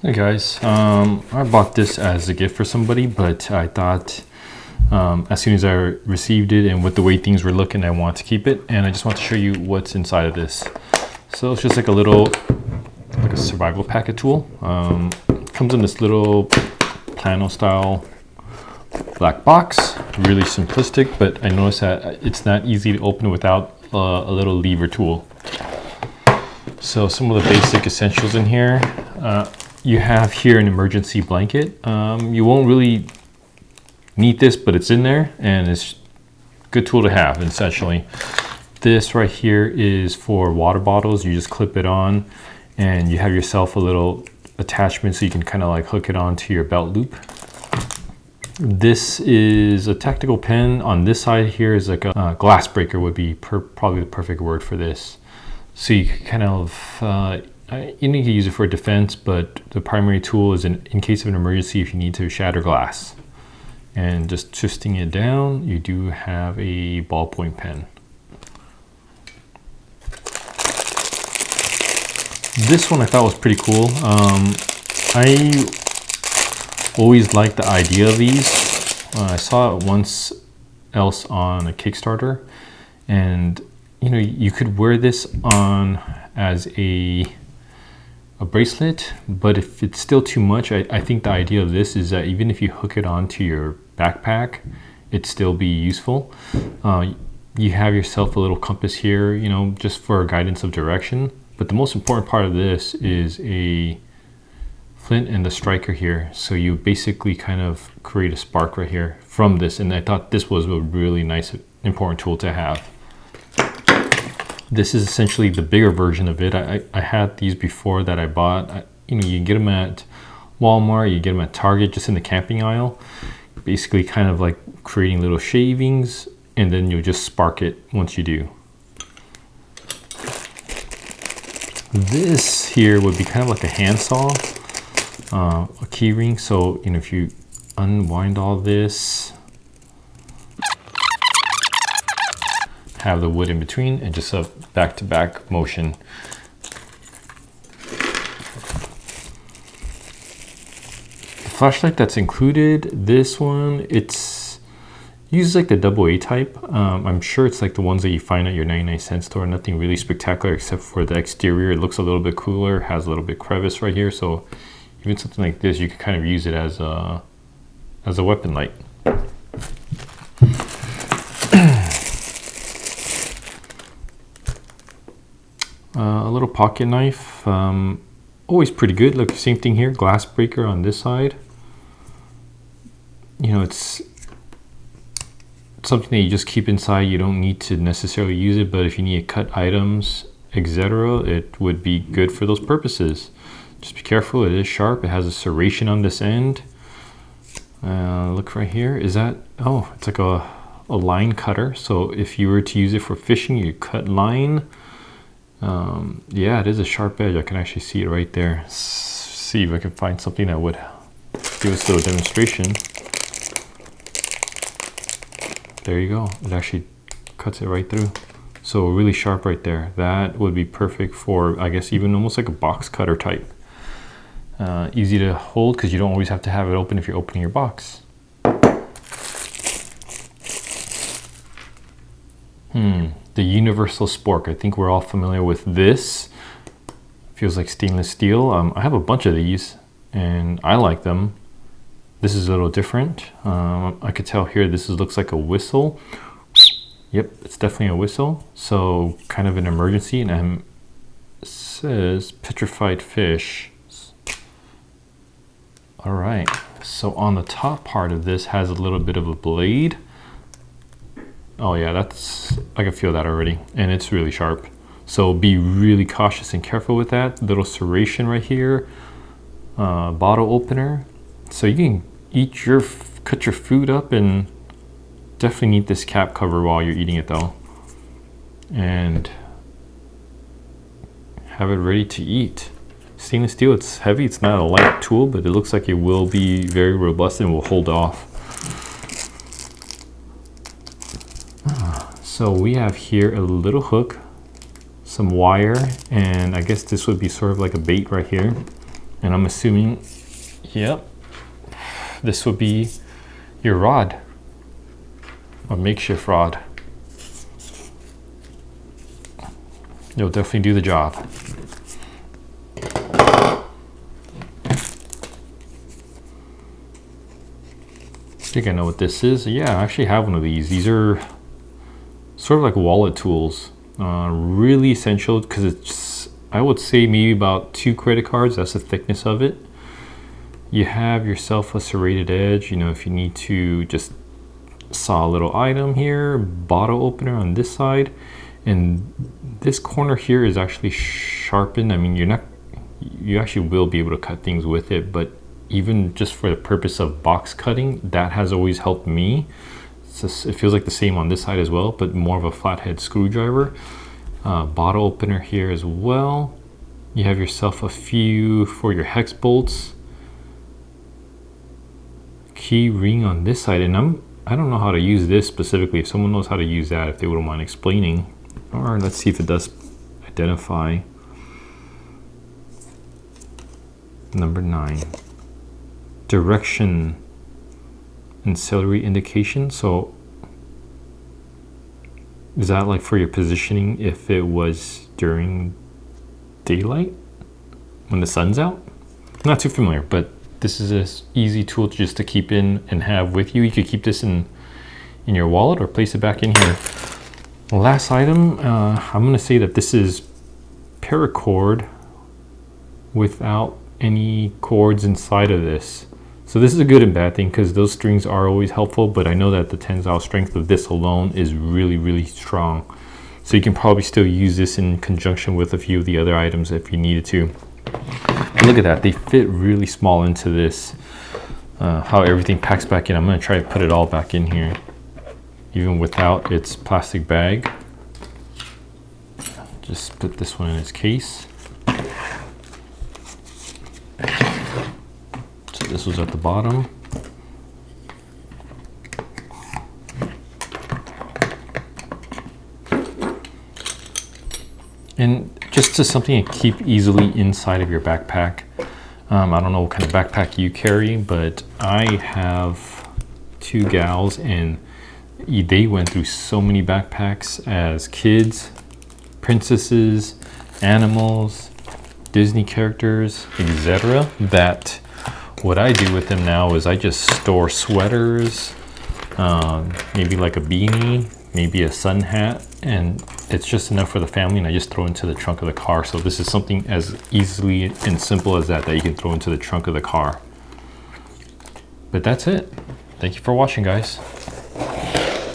Hey guys, I bought this as a gift for somebody, but I thought as soon as I received it and with the way things were looking, I want to keep it, and I just want to show you what's inside of this. So it's just like a survival packet tool. Comes in this little plano style black box, really simplistic, but I noticed that it's not easy to open without a little lever tool. So some of the basic essentials in here. You have here an emergency blanket. You won't really need this, but it's in there and it's a good tool to have essentially. This right here is for water bottles. You just clip it on and you have yourself a little attachment so you can kind of like hook it onto your belt loop. This is a tactical pen. On this side here is like a glass breaker would be probably the perfect word for this. So you can kind of, you need to use it for defense, but the primary tool is in case of an emergency if you need to shatter glass. And just twisting it down, you do have a ballpoint pen. This one I thought was pretty cool. I always liked the idea of these. I saw it once else on a Kickstarter, and you know, you could wear this on as a bracelet, but if it's still too much, I think the idea of this is that even if you hook it onto your backpack, it'd still be useful. You have yourself a little compass here, you know, just for guidance of direction. But the most important part of this is a flint and the striker here. So you basically kind of create a spark right here from this. And I thought this was a really nice, important tool to have. This is essentially the bigger version of it. I had these before that I bought. You know, you get them at Walmart, you get them at Target, just in the camping aisle. Basically kind of like creating little shavings, and then you'll just spark it once you do. This here would be kind of like a handsaw, a key ring. So, you know, if you unwind all this, have the wood in between, and just a back-to-back motion. The flashlight that's included, this one, it's uses like the AA type. I'm sure it's like the ones that you find at your 99-cent store. Nothing really spectacular except for the exterior. It looks a little bit cooler, has a little bit crevice right here. So even something like this, you could kind of use it as a weapon light. A little pocket knife, always pretty good. Look, same thing here, glass breaker on this side. You know, it's something that you just keep inside. You don't need to necessarily use it, but if you need to cut items, etc., it would be good for those purposes. Just be careful, it is sharp. It has a serration on this end. Look right here, is that, oh, it's like a line cutter. So if you were to use it for fishing, you cut line. Yeah, it is a sharp edge. I can actually see it right there. See if I can find something that would give us a little demonstration. There you go. It actually cuts it right through. So really sharp right there. That would be perfect for, I guess, even almost like a box cutter type. Easy to hold because you don't always have to have it open if you're opening your box. The universal spork. I think we're all familiar with this. Feels like stainless steel. I have a bunch of these and I like them. This is a little different. I could tell here this looks like a whistle. Yep, it's definitely a whistle. So kind of an emergency, and it says petrified fish. All right, so on the top part of this has a little bit of a blade. Oh yeah, I can feel that already, and it's really sharp. So be really cautious and careful with that. Little serration right here, bottle opener. So you can cut your food up, and definitely need this cap cover while you're eating it though. And have it ready to eat. Stainless steel, it's heavy, it's not a light tool, but it looks like it will be very robust and will hold off. So we have here a little hook, some wire, and I guess this would be sort of like a bait right here. And I'm assuming, yep, this would be your rod, a makeshift rod. You'll definitely do the job. I think I know what this is. Yeah, I actually have one of these. These are sort of like wallet tools. Really essential because it's, I would say maybe about 2 credit cards. That's the thickness of it. You have yourself a serrated edge, you know, if you need to just saw a little item here, bottle opener on this side, and this corner here is actually sharpened. I mean, you actually will be able to cut things with it, but even just for the purpose of box cutting, that has always helped me. It feels like the same on this side as well, but more of a flathead screwdriver. Bottle opener here as well. You have yourself a few for your hex bolts. Key ring on this side, and I don't know how to use this specifically. If someone knows how to use that, if they wouldn't mind explaining. Or let's see if it does identify. Number 9. Direction and celery indication. So is that like for your positioning if it was during daylight when the sun's out? I'm not too familiar, but this is an easy tool just to keep in and have with you. You could keep this in your wallet or place it back in here. Last item, I'm going to say that this is paracord without any cords inside of this. So this is a good and bad thing because those strings are always helpful, but I know that the tensile strength of this alone is really, really strong. So you can probably still use this in conjunction with a few of the other items if you needed to. But look at that, they fit really small into this. How everything packs back in. I'm going to try to put it all back in here, even without its plastic bag. Just put this one in its case. So this was at the bottom. And just something to keep easily inside of your backpack. I don't know what kind of backpack you carry, but I have 2 gals and they went through so many backpacks as kids, princesses, animals, Disney characters, etc. that what I do with them now is I just store sweaters, maybe like a beanie, maybe a sun hat, and it's just enough for the family, and I just throw into the trunk of the car. So this is something as easily and simple as that you can throw into the trunk of the car. But that's it. Thank you for watching, guys.